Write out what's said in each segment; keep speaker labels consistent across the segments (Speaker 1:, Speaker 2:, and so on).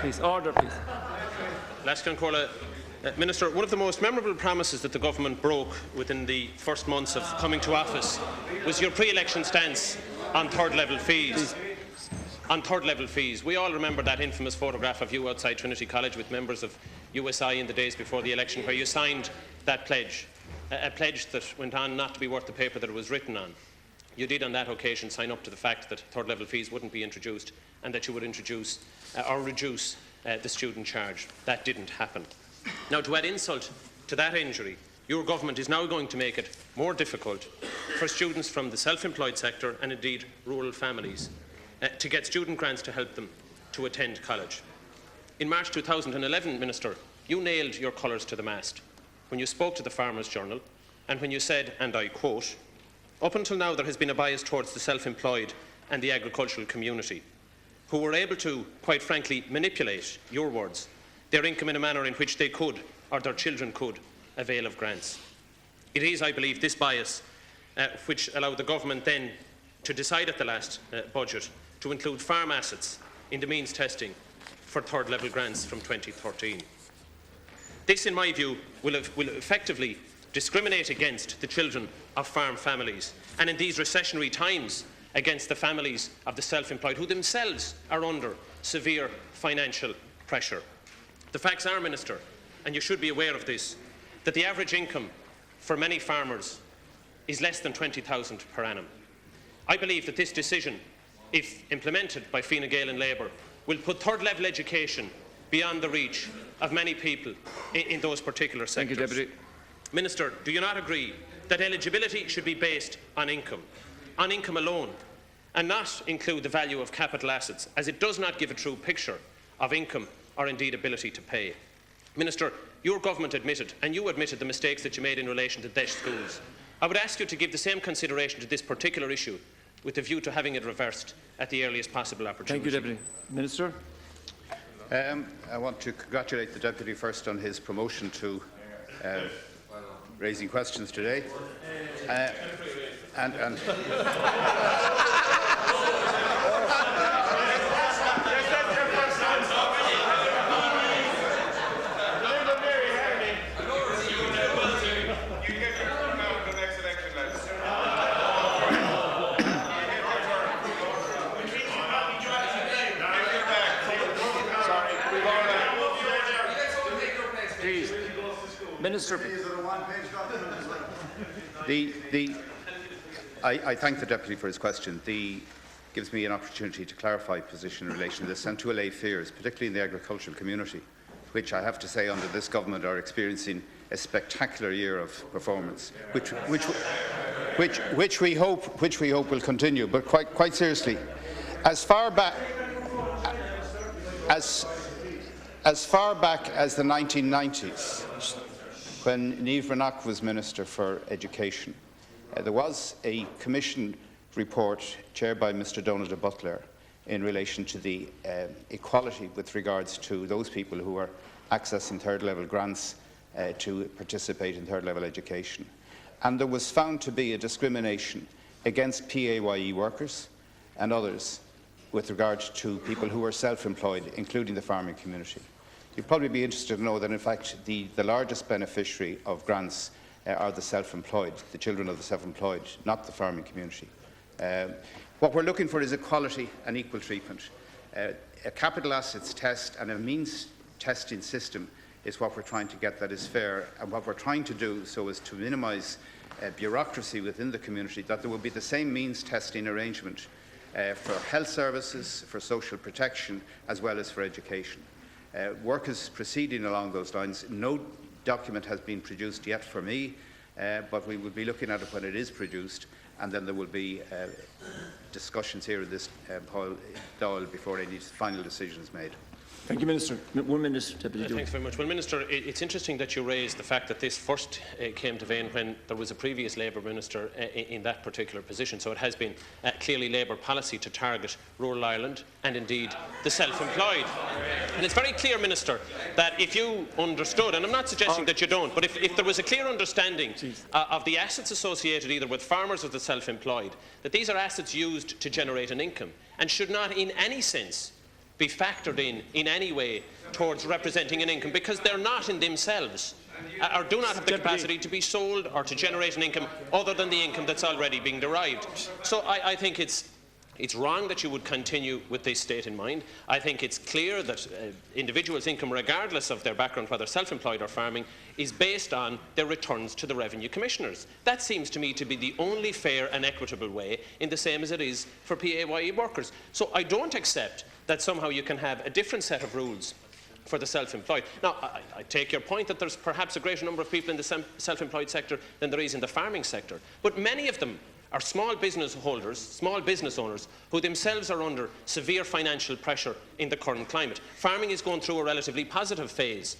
Speaker 1: please. Order, please.
Speaker 2: Minister, one of the most memorable promises that the government broke within the first months of coming to office was your pre-election stance on third-level fees. On third-level fees. We all remember that infamous photograph of you outside Trinity College with members of USI in the days before the election, where you signed that pledge, a pledge that went on not to be worth the paper that it was written on. You did on that occasion sign up to the fact that third-level fees wouldn't be introduced and that you would introduce or reduce the student charge. That didn't happen. Now, to add insult to that injury, your government is now going to make it more difficult for students from the self-employed sector and indeed rural families to get student grants to help them to attend college. In March 2011, Minister, you nailed your colours to the mast when you spoke to the Farmers' Journal and when you said, and I quote, "Up until now there has been a bias towards the self-employed and the agricultural community, who were able to, quite frankly, manipulate, your words, their income in a manner in which they could, or their children could, avail of grants. It is, I believe, this bias which allowed the government then to decide at the last budget to include farm assets in the means testing for third-level grants from 2013. This, in my view, will effectively discriminate against the children of farm families, and in these recessionary times, against the families of the self-employed, who themselves are under severe financial pressure. The facts are, Minister, and you should be aware of this, that the average income for many farmers is less than 20,000 per annum. I believe that this decision, if implemented by Fine Gael and Labour, will put third-level education beyond the reach of many people in those particular sectors.
Speaker 1: Thank you, Deputy.
Speaker 2: Minister, do you not agree that eligibility should be based on income alone, and not include the value of capital assets, as it does not give a true picture of income or indeed ability to pay? Minister, your government admitted, and you admitted, the mistakes that you made in relation to DESH schools. I would ask you to give the same consideration to this particular issue with a view to having it reversed at the earliest possible opportunity.
Speaker 1: Thank you, Deputy. Minister.
Speaker 3: I want to congratulate the Deputy first on his promotion to raising questions today.
Speaker 1: Minister.
Speaker 3: I thank the Deputy for his question. Gives me an opportunity to clarify position in relation to this and to allay fears, particularly in the agricultural community, which I have to say under this government are experiencing a spectacular year of performance, which we hope will continue. But quite seriously, as far back as the 1990s, when Niamh Bhreathnach was Minister for Education, there was a Commission report chaired by Mr Donald de Butler in relation to the equality with regards to those people who are accessing third-level grants to participate in third-level education. And there was found to be a discrimination against PAYE workers and others with regard to people who are self-employed, including the farming community. You'd probably be interested to know that, in fact, the largest beneficiary of grants are the self-employed, the children of the self-employed, not the farming community. What we're looking for is equality and equal treatment. A capital assets test and a means testing system is what we're trying to get that is fair, and what we're trying to do so as to minimise bureaucracy within the community, that there will be the same means testing arrangement for health services, for social protection, as well as for education. Work is proceeding along those lines. No document has been produced yet for me, but we will be looking at it when it is produced, and then there will be discussions here in this Dáil before any final decision is made.
Speaker 1: Thank you, Minister. 1 minute, Deputy.
Speaker 2: Thanks very much. Well, Minister, it's interesting that you raised the fact that this first came to vein when there was a previous Labour Minister in that particular position. So it has been clearly Labour policy to target rural Ireland and indeed the self-employed. And it's very clear, Minister, that if you understood, and I'm not suggesting that you don't, but if there was a clear understanding of the assets associated either with farmers or the self-employed, that these are assets used to generate an income and should not in any sense be factored in any way towards representing an income, because they're not in themselves, or do not have the capacity to be sold or to generate an income other than the income that's already being derived. So I think it's wrong that you would continue with this state in mind. I think it's clear that individuals' income, regardless of their background, whether self-employed or farming, is based on their returns to the Revenue Commissioners. That seems to me to be the only fair and equitable way, in the same as it is for PAYE workers. So I don't accept that somehow you can have a different set of rules for the self-employed. Now, I take your point that there's perhaps a greater number of people in the self-employed sector than there is in the farming sector, but many of them are small business holders, small business owners, who themselves are under severe financial pressure in the current climate. Farming is going through a relatively positive phase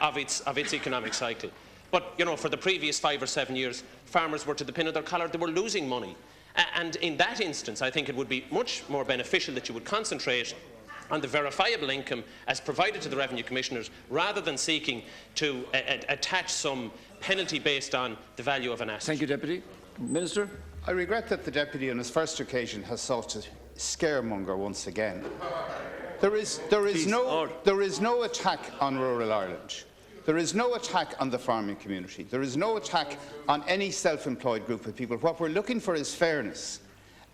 Speaker 2: of its economic cycle. But, you know, for the previous 5 or 7 years, farmers were to the pin of their collar, they were losing money. And in that instance, I think it would be much more beneficial that you would concentrate on the verifiable income as provided to the Revenue Commissioners, rather than seeking to attach some penalty based on the value of an asset.
Speaker 1: Thank you, Deputy. Minister.
Speaker 3: I regret that the Deputy on his first occasion has sought to scaremonger once again. There is no attack on rural Ireland. There is no attack on the farming community. There is no attack on any self-employed group of people. What we're looking for is fairness.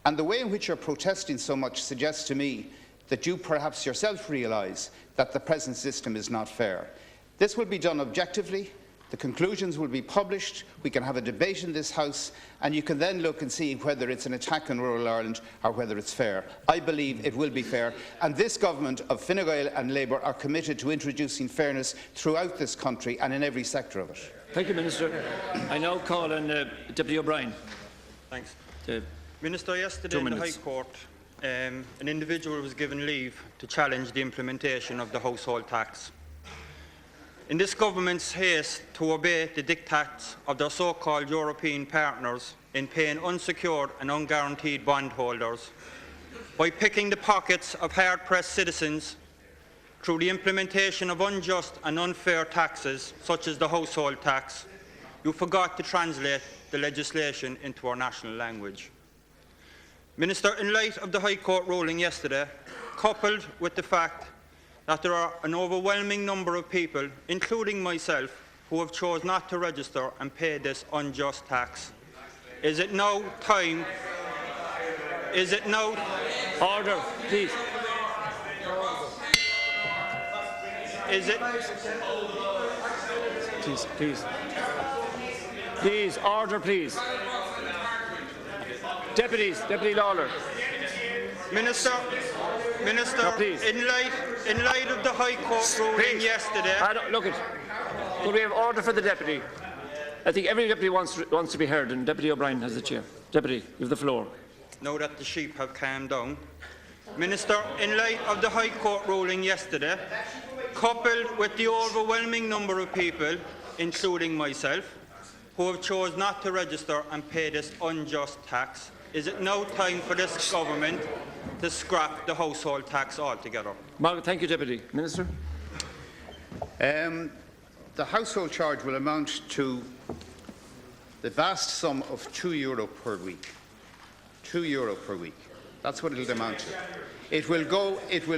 Speaker 3: And the way in which you're protesting so much suggests to me that you perhaps yourself realise that the present system is not fair. This will be done objectively. The conclusions will be published, we can have a debate in this House, and you can then look and see whether it's an attack on rural Ireland or whether it's fair. I believe it will be fair, and this government of Fine Gael and Labour are committed to introducing fairness throughout this country and in every sector of it.
Speaker 1: Thank you, Minister. I now call on Deputy O'Brien.
Speaker 4: Thanks. Minister, yesterday in the High Court, an individual was given leave to challenge the implementation of the household tax. In this government's haste to obey the diktats of their so-called European partners in paying unsecured and unguaranteed bondholders, by picking the pockets of hard-pressed citizens through the implementation of unjust and unfair taxes, such as the household tax, you forgot to translate the legislation into our national language. Minister, in light of the High Court ruling yesterday, coupled with the fact that there are an overwhelming number of people, including myself, who have chosen not to register and pay this unjust tax, is it now time? Is it now?
Speaker 1: Order, please.
Speaker 4: Is it?
Speaker 1: Please, please. Please, order, please. Deputy Lawler.
Speaker 4: Minister,
Speaker 1: No, please.
Speaker 4: in light of the High Court ruling yesterday.
Speaker 1: Look, could we have order for the Deputy? I think every Deputy wants to be heard, and Deputy O'Brien has the chair. Deputy, you have the floor.
Speaker 4: Now that the sheep have calmed down. Minister, in light of the High Court ruling yesterday, coupled with the overwhelming number of people, including myself, who have chosen not to register and pay this unjust tax, is it now time for this government to scrap the household tax altogether?
Speaker 1: Thank you, Deputy. Minister.
Speaker 3: The household charge will amount to the vast sum of €2 per week. €2 per week. That's what it will amount to. It will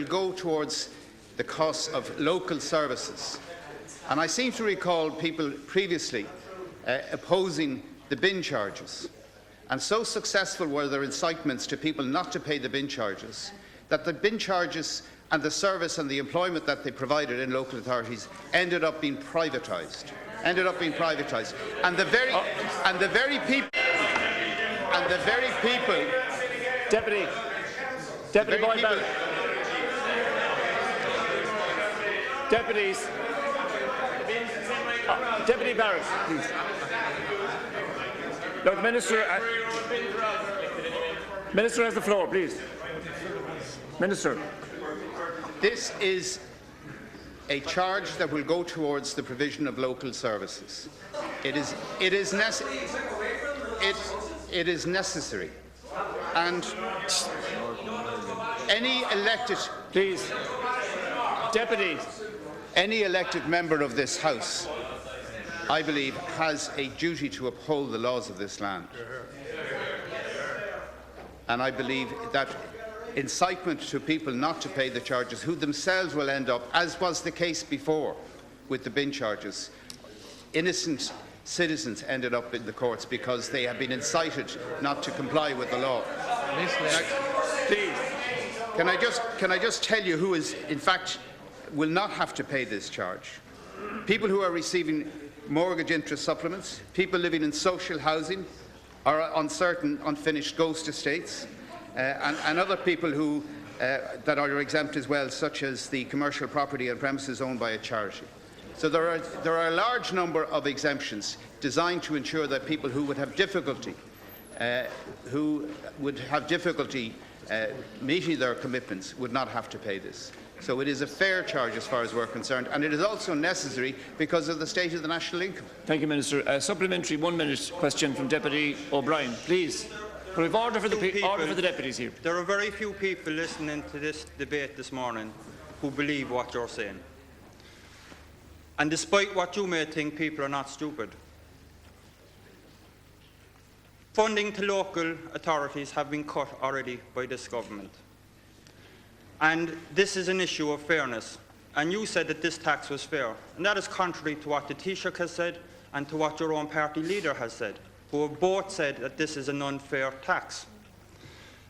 Speaker 3: go towards the costs of local services. And I seem to recall people previously opposing the bin charges. And so successful were their incitements to people not to pay the bin charges, that the bin charges and the service and the employment that they provided in local authorities ended up being privatised. And the very people.
Speaker 1: Deputy Boyd Barrett. Deputies. Deputy Barrett, please. Look, Minister has the floor, please. Minister.
Speaker 3: This is a charge that will go towards the provision of local services. It is necessary. And any elected...
Speaker 1: Please. Deputy.
Speaker 3: Any elected member of this House, I believe, has a duty to uphold the laws of this land. And I believe that incitement to people not to pay the charges, who themselves will end up, as was the case before with the bin charges. Innocent citizens ended up in the courts because they have been incited not to comply with the law.
Speaker 1: Please.
Speaker 3: Can I just tell you who is, in fact, will not have to pay this charge? People who are receiving mortgage interest supplements, people living in social housing or on certain unfinished ghost estates, and other people who that are exempt as well, such as the commercial property and premises owned by a charity. So there are a large number of exemptions designed to ensure that people who would have difficulty meeting their commitments would not have to pay this. So it is a fair charge as far as we're concerned, and it is also necessary because of the state of the national income.
Speaker 1: Thank you, Minister. A supplementary 1-minute question from Deputy O'Brien, please. We have order for the deputies here.
Speaker 4: There are very few people listening to this debate this morning who believe what you're saying. And despite what you may think, people are not stupid. Funding to local authorities have been cut already by this government. And this is an issue of fairness. And you said that this tax was fair. And that is contrary to what the Taoiseach has said and to what your own party leader has said, who have both said that this is an unfair tax.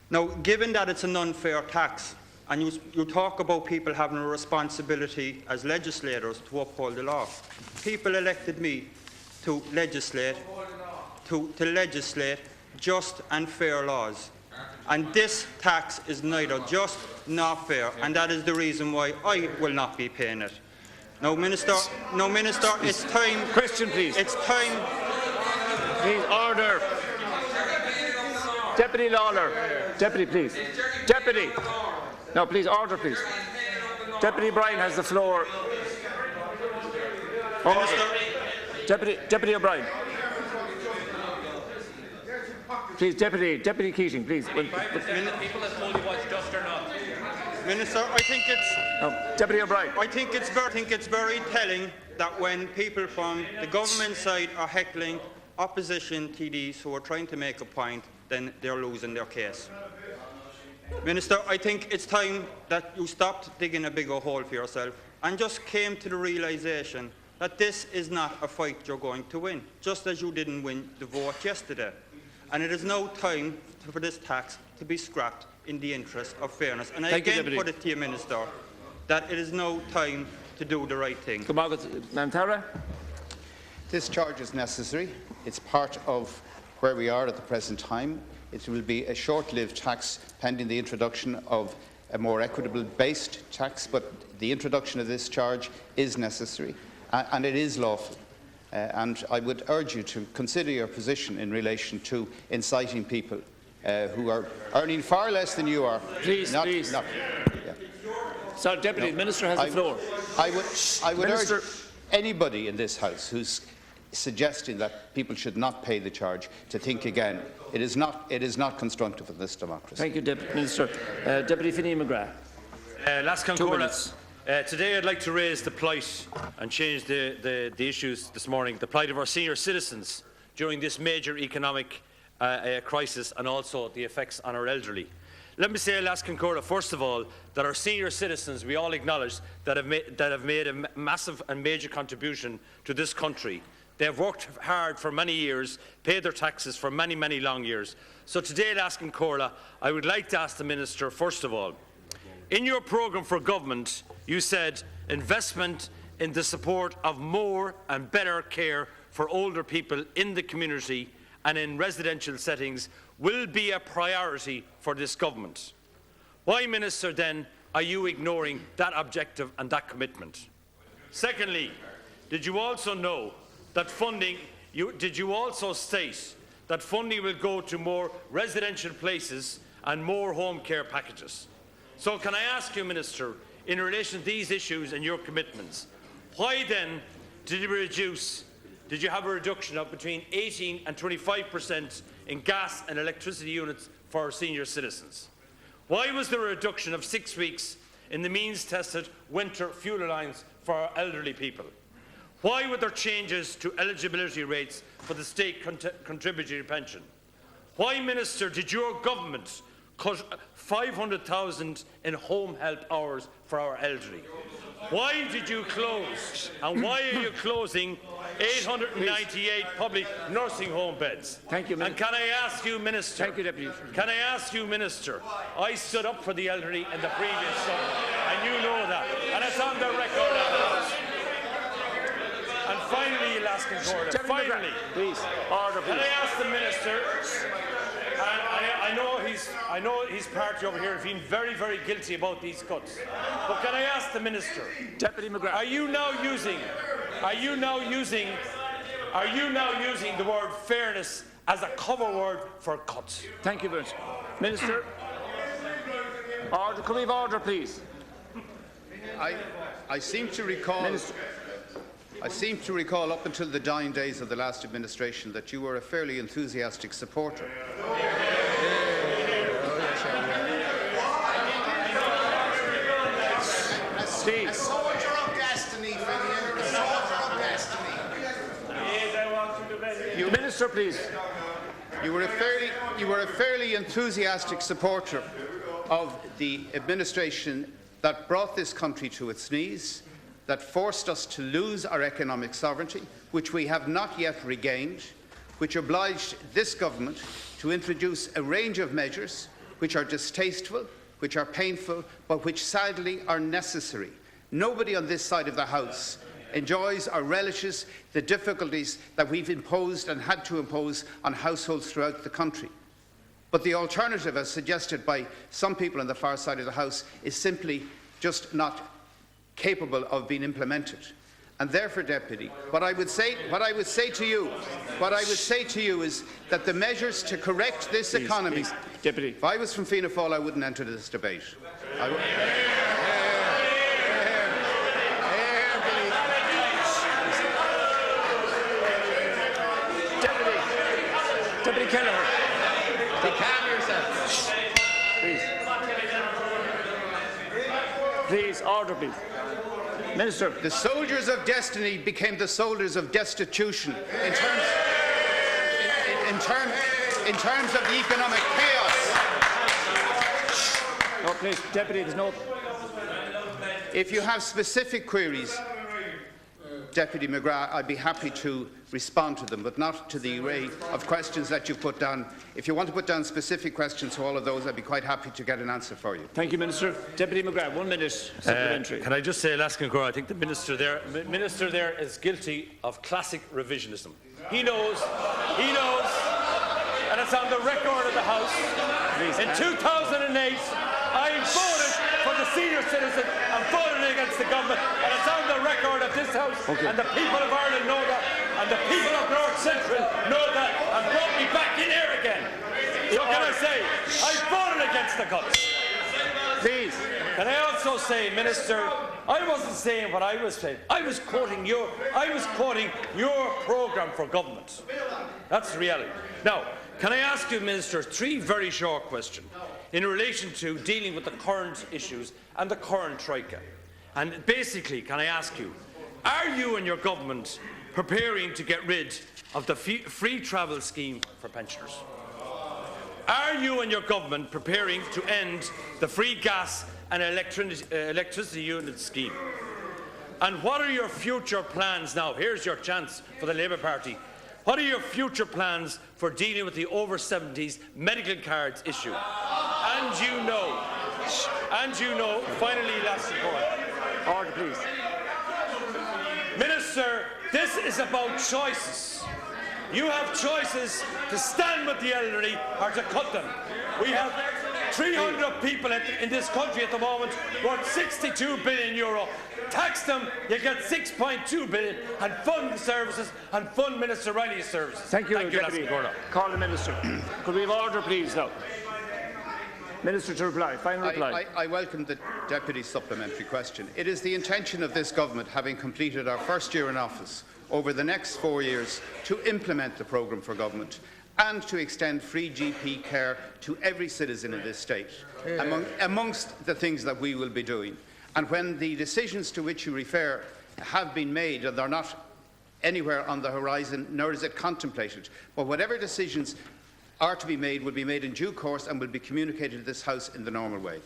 Speaker 4: Now, given that it's an unfair tax, and you talk about people having a responsibility as legislators to uphold the law. People elected me to legislate just and fair laws. And this tax is neither just nor fair, and that is the reason why I will not be paying it. Now, Minister, it's time.
Speaker 1: Question, please.
Speaker 4: It's time.
Speaker 1: Please, order. Deputy Lawler. Deputy, please. Deputy. No, please, order, please. Deputy O'Brien has the floor. Deputy O'Brien. Please, Deputy Keating, please.
Speaker 5: People have told you what's just or not.
Speaker 4: Minister, I think it's.
Speaker 1: No, Deputy O'Brien.
Speaker 4: I think it's very telling that when people from the government side are heckling opposition TDs who are trying to make a point, then they're losing their case. Minister, I think it's time that you stopped digging a bigger hole for yourself and just came to the realisation that this is not a fight you're going to win, just as you didn't win the vote yesterday. And it is now time for this tax to be scrapped in the interest of fairness. And I again put it to you, Minister, that it is now time to do the right thing.
Speaker 3: This charge is necessary. It's part of where we are at the present time. It will be a short-lived tax pending the introduction of a more equitable-based tax, but the introduction of this charge is necessary and it is lawful. And I would urge you to consider your position in relation to inciting people who are earning far less than you are.
Speaker 1: Please, please. Sir, Deputy, the Minister has the floor.
Speaker 3: I would urge anybody in this House who's suggesting that people should not pay the charge to think again. It is not constructive of this democracy.
Speaker 1: Thank you, Deputy Minister. Deputy Finney-McGrath.
Speaker 5: Last 2 minutes. Today I'd like to raise the plight and change the issues this morning, the plight of our senior citizens during this major economic crisis and also the effects on our elderly. Let me say, Last Concurra, first of all, that our senior citizens, we all acknowledge, that have made a massive and major contribution to this country. They have worked hard for many years, paid their taxes for many, many long years. So today, Last Concurra, I would like to ask the Minister, first of all, in your programme for government, you said investment in the support of more and better care for older people in the community and in residential settings will be a priority for this government. Why, Minister, then, are you ignoring that objective and that commitment? Secondly, did you also know that did you also state that funding will go to more residential places and more home care packages? So can I ask you, Minister, in relation to these issues and your commitments, why then did you have a reduction of between 18 and 25% in gas and electricity units for our senior citizens? Why was there a reduction of 6 weeks in the means-tested winter fuel allowance for our elderly people? Why were there changes to eligibility rates for the state contributory pension? Why, Minister, did your government cut 500,000 in home help hours for our elderly. Why did you close, and why are you closing 898 public nursing home beds?
Speaker 1: Thank you, Minister.
Speaker 5: And can I ask you, Minister?
Speaker 1: Thank you, Deputy.
Speaker 5: Can I ask you, Minister? I stood up for the elderly in the previous summer, and you know that, and it's on the record. And finally, last Concordia, finally,
Speaker 1: please, order, please.
Speaker 5: Can I ask the Minister? I know his party over here have been very, very guilty about these cuts. But can I ask the Minister?
Speaker 1: Deputy McGrath.
Speaker 5: Are you now using the word fairness as a cover word for cuts?
Speaker 1: Thank you very much. Minister. Order. Can we have order, please?
Speaker 3: I seem to recall.
Speaker 1: Minister.
Speaker 3: I seem to recall up until the dying days of the last administration that you were a fairly enthusiastic supporter.
Speaker 6: A soldier of destiny, Finian. A soldier of destiny.
Speaker 1: Minister, please.
Speaker 3: You were a fairly enthusiastic supporter of the administration that brought this country to its knees, that forced us to lose our economic sovereignty, which we have not yet regained, which obliged this government to introduce a range of measures which are distasteful, which are painful, but which sadly are necessary. Nobody on this side of the House enjoys or relishes the difficulties that we've imposed and had to impose on households throughout the country. But the alternative, as suggested by some people on the far side of the House, is simply just not capable of being implemented. And therefore, Deputy, what I would say to you is that the measures to correct this economy.
Speaker 1: Please, Deputy.
Speaker 3: If I was from Fianna Fáil, I wouldn't enter this debate.
Speaker 1: Deputy Kelleher.
Speaker 3: Calm yourself.
Speaker 1: Please. Please, order, please. Minister.
Speaker 3: The soldiers of destiny became the soldiers of destitution in terms of the economic chaos.
Speaker 1: No, please, Deputy, there's no.
Speaker 3: If you have specific queries, Deputy McGrath, I'd be happy to respond to them, but not to the array of questions that you've put down. If you want to put down specific questions to all of those, I'd be quite happy to get an answer for you.
Speaker 1: Thank you, Minister. Deputy McGrath, 1 minute supplementary.
Speaker 5: Can I just say, Laskin, I think the Minister there is guilty of classic revisionism. He knows, and it's on the record of the House.
Speaker 1: Please,
Speaker 5: in 2008, I voted for the senior citizen and voted against the government, and it's on the record of this House, and the people of Ireland know that, and the people of North Central know that, and brought me back in here again. So can I say, I voted against the cuts.
Speaker 1: Please.
Speaker 5: Can I also say, Minister, I wasn't saying what I was saying. I was quoting your programme for government. That's the reality. Now, can I ask you, Minister, 3 very short questions in relation to dealing with the current issues and the current troika? And basically, can I ask you, are you and your government preparing to get rid of the free travel scheme for pensioners? Are you and your government preparing to end the free gas and electricity unit scheme? And what are your future plans now? Here's your chance for the Labour Party. What are your future plans for dealing with the over-70s medical cards issue? And you know, finally, last report.
Speaker 1: Order, please.
Speaker 5: Minister, this is about choices. You have choices to stand with the elderly or to cut them. We have 300 people in this country at the moment worth €62 billion. Tax them, you get €6.2 billion, and fund the services and fund Minister Riley's services.
Speaker 1: Thank you, Deputy. Call the Minister. Could we have order, please, now? Minister to reply. Final reply.
Speaker 3: I welcome the Deputy's supplementary question. It is the intention of this government, having completed our first year in office, over the next 4 years to implement the programme for government and to extend free GP care to every citizen in this state, amongst the things that we will be doing. And when the decisions to which you refer have been made, and they're not anywhere on the horizon, nor is it contemplated, but whatever decisions are to be made will be made in due course and will be communicated to this House in the normal way.